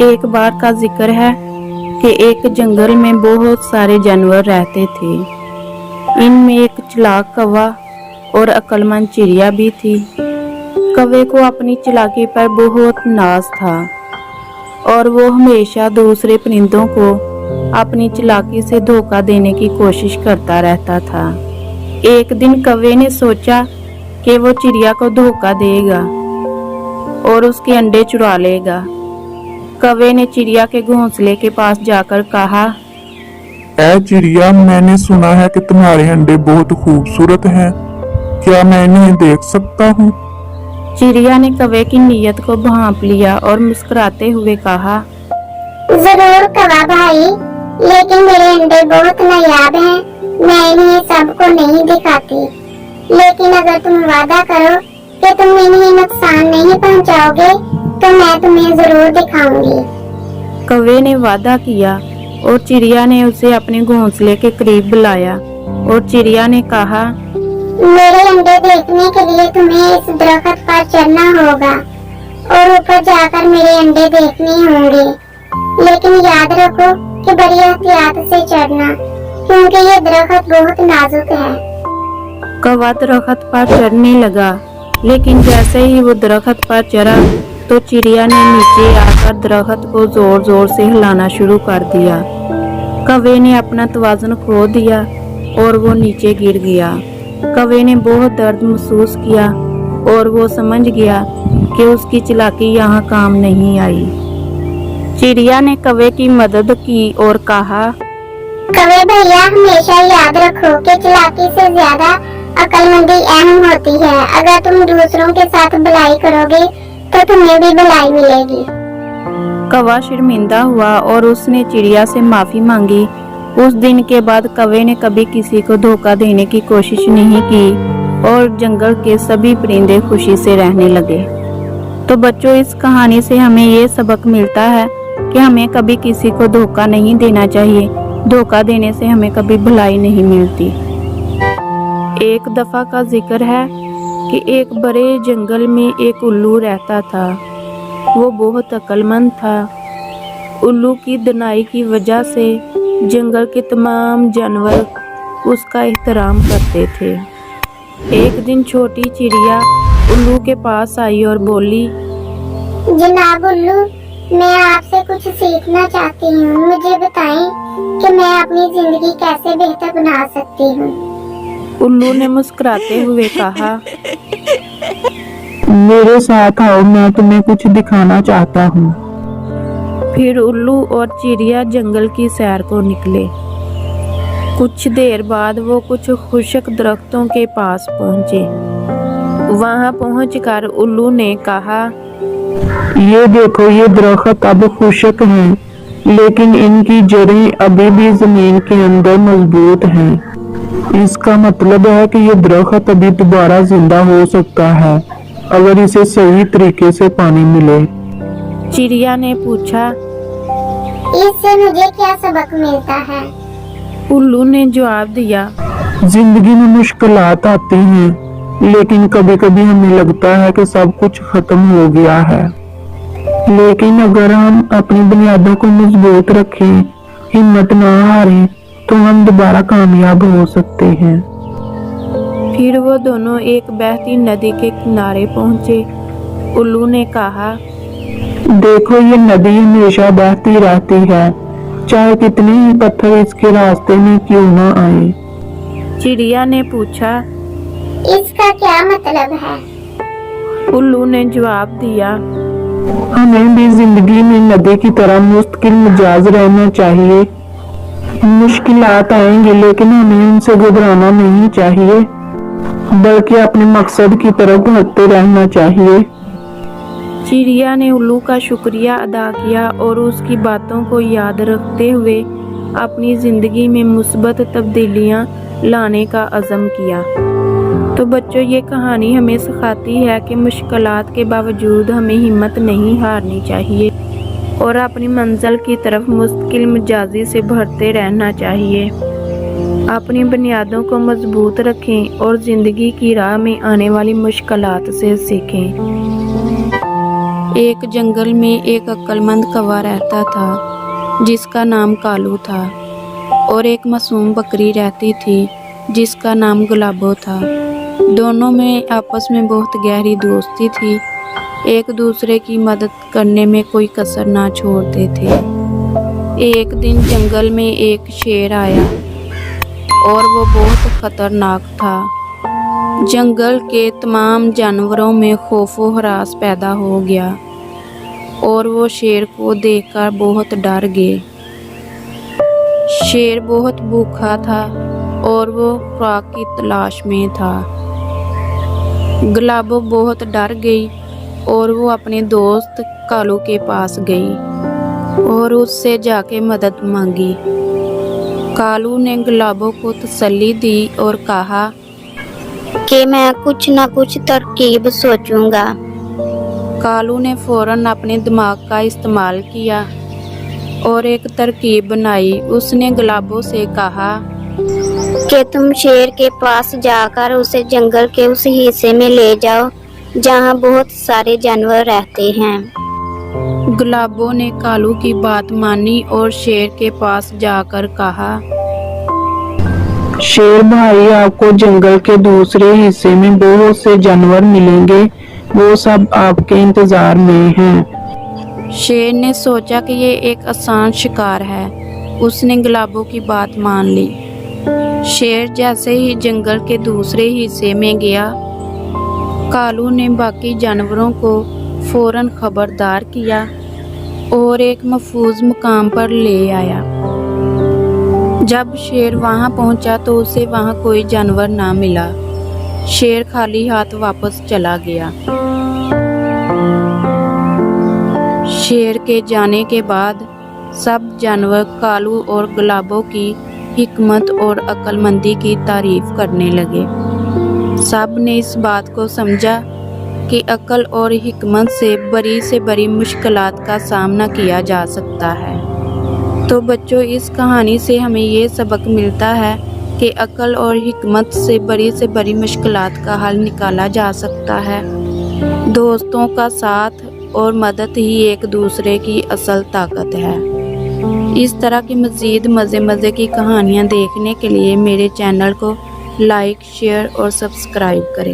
एक बार का जिक्र है कि एक जंगल में बहुत सारे जानवर रहते थे। इनमें एक चालाक कौवा और अक्लमंद चिड़िया भी थी। कौवे को अपनी चालाकी पर बहुत नाज था और वो हमेशा दूसरे परिंदों को अपनी चालाकी से धोखा देने की कोशिश करता रहता था। एक दिन कौवे ने सोचा कि वो चिड़िया को धोखा देगा और उसके अंडे चुरा लेगा। कौवे ने चिड़िया के घोंसले के पास जाकर कहा, ऐ चिड़िया, मैंने सुना है कि तुम्हारे अंडे बहुत खूबसूरत हैं। क्या मैं इन्हें देख सकता हूँ? चिड़िया ने कौवे की नीयत को भांप लिया और मुस्कुराते हुए कहा, जरूर कौवा भाई, लेकिन मेरे अंडे बहुत नायाब हैं। मैं इन्हें सबको नहीं दिखाती, लेकिन अगर तुम वादा करो कि तुम इन्हें नुकसान नहीं पहुंचाओगे, तो मैं तुम्हें जरूर दिखाऊंगी। कौवे ने वादा किया और चिड़िया ने उसे अपने घोंसले के करीब बुलाया और चिड़िया ने कहा, मेरे अंडे देखने के लिए तुम्हें इस दरख्त पर चढ़ना होगा और ऊपर जाकर मेरे अंडे देखने होंगे, लेकिन याद रखो कि बड़ी एहतियात से चढ़ना, क्योंकि ये दरख्त बहुत नाजुक है। कौवा दरख्त पर चढ़ने लगा, लेकिन जैसे ही वो दरख्त पर चढ़ा तो चिड़िया ने नीचे आकर दरख्त को जोर जोर से हिलाना शुरू कर दिया। कौवे ने अपना तवाज़ुन खो दिया और वो नीचे गिर गया। कौवे ने बहुत दर्द महसूस किया और वो समझ गया कि उसकी चालाकी यहाँ काम नहीं आई। चिड़िया ने कौवे की मदद की और कहा, कौवे भैया, हमेशा याद रखो कि चालाकी से ज्यादा अक्लमंदी अहम होती है। अगर तुम दूसरों के साथ भलाई करोगे तो तुम्हें भी भलाई मिलेगी। कौवा शर्मिंदा हुआ और उसने चिड़िया से माफी मांगी। उस दिन के बाद कौवे ने कभी किसी को धोखा देने की कोशिश नहीं की और जंगल के सभी परिंदे खुशी से रहने लगे। तो बच्चों, इस कहानी से हमें ये सबक मिलता है कि हमें कभी किसी को धोखा नहीं देना चाहिए। धोखा देने से हमें कभी भलाई नहीं मिलती। एक दफा का जिक्र है कि एक बड़े जंगल में एक उल्लू रहता था। वो बहुत अक्लमंद था। उल्लू की दानाई की वजह से जंगल के तमाम जानवर उसका एहतराम करते थे। एक दिन छोटी चिड़िया उल्लू के पास आई और बोली, जनाब उल्लू, मैं आपसे कुछ सीखना चाहती हूँ। मुझे बताएं कि मैं अपनी जिंदगी कैसे बेहतर बना सकती हूँ। उल्लू ने मुस्कुराते हुए कहा, मेरे साथ आओ, मैं तुम्हें कुछ दिखाना चाहता हूँ। फिर उल्लू और चिड़िया जंगल की सैर को निकले। कुछ देर बाद वो कुछ खुशक दरख्तों के पास पहुँचे। वहाँ पहुँचकर उल्लू ने कहा, ये देखो, ये दरख्त अब खुशक हैं, लेकिन इनकी जड़ें अभी भी जमीन के अंदर मजबूत हैं। इसका मतलब है कि ये दरख्त अभी दोबारा जिंदा हो सकता है, अगर इसे सही तरीके से पानी मिले। चिड़िया ने पूछा, इससे मुझे क्या सबक मिलता है? उल्लू ने जवाब दिया, जिंदगी में मुश्किलात आती हैं, लेकिन कभी कभी हमें लगता है कि सब कुछ खत्म हो गया है, लेकिन अगर हम अपनी बुनियादों को मजबूत रखें, हिम्मत ना हारें, तो हम दोबारा कामयाब हो सकते हैं। फिर वो दोनों एक बहती नदी के किनारे पहुँचे। उल्लू ने कहा, देखो, ये नदी हमेशा बहती रहती है, चाहे कितने ही पत्थर इसके रास्ते में क्यों ना आए। चिड़िया ने पूछा, इसका क्या मतलब है? उल्लू ने जवाब दिया, हमें भी जिंदगी में नदी की तरह मुस्तकिल मिजाज रहना चाहिए। मुश्किलात आएंगे, लेकिन हमें उनसे घबराना नहीं चाहिए, बल्कि अपने मकसद की तरफ बढ़ते रहना चाहिए। चिड़िया ने उल्लू का शुक्रिया अदा किया और उसकी बातों को याद रखते हुए अपनी जिंदगी में मुस्बत तब्दीलियां लाने का अज़म किया। तो बच्चों, ये कहानी हमें सिखाती है कि मुश्किलात के बावजूद हमें हिम्मत नहीं हारनी चाहिए और अपनी मंजिल की तरफ मुस्तकिल मिजाजी से बढ़ते रहना चाहिए। अपनी बुनियादों को मजबूत रखें और ज़िंदगी की राह में आने वाली मुश्किलात से सीखें। एक जंगल में एक अक्लमंद कौवा रहता था जिसका नाम कालू था, और एक मासूम बकरी रहती थी जिसका नाम गुलाबो था। दोनों में आपस में बहुत गहरी दोस्ती थी, एक दूसरे की मदद करने में कोई कसर ना छोड़ते थे। एक दिन जंगल में एक शेर आया और वो बहुत खतरनाक था। जंगल के तमाम जानवरों में खौफो हरास पैदा हो गया और वो शेर को देखकर बहुत डर गए। शेर बहुत भूखा था और वो खुराक की तलाश में था। गुलाबो बहुत डर गई और वो अपने दोस्त कालू के पास गई और उससे जाके मदद मांगी। कालू ने गुलाबो को तसल्ली दी और कहा कि मैं कुछ ना कुछ तरकीब सोचूंगा। कालू ने फौरन अपने दिमाग का इस्तेमाल किया और एक तरकीब बनाई। उसने गुलाबो से कहा कि तुम शेर के पास जाकर उसे जंगल के उस हिस्से में ले जाओ जहाँ बहुत सारे जानवर रहते हैं। गुलाबो ने कालू की बात मानी और शेर के पास जाकर कहा शेर भाई, आपको जंगल के दूसरे हिस्से में बहुत से जानवर मिलेंगे, वो सब आपके इंतजार में हैं। शेर ने सोचा कि ये एक आसान शिकार है। उसने गुलाबो की बात मान ली। शेर जैसे ही जंगल के दूसरे हिस्से में गया, कालू ने बाकी जानवरों को फौरन खबरदार किया और एक महफूज मुकाम पर ले आया। जब शेर वहां पहुंचा तो उसे वहां कोई जानवर ना मिला। शेर खाली हाथ वापस चला गया। शेर के जाने के बाद सब जानवर कालू और गुलाबो की हिकमत और अक्लमंदी की तारीफ करने लगे। सब ने इस बात को समझा कि अक्ल और हिकमत से बड़ी मुश्किलात का सामना किया जा सकता है। तो बच्चों, इस कहानी से हमें ये सबक मिलता है कि अक्ल और हिकमत से बड़ी मुश्किलात का हल निकाला जा सकता है। दोस्तों का साथ और मदद ही एक दूसरे की असल ताकत है। इस तरह की मज़ीद मज़े की कहानियाँ देखने के लिए मेरे चैनल को लाइक, शेयर और सब्सक्राइब करें।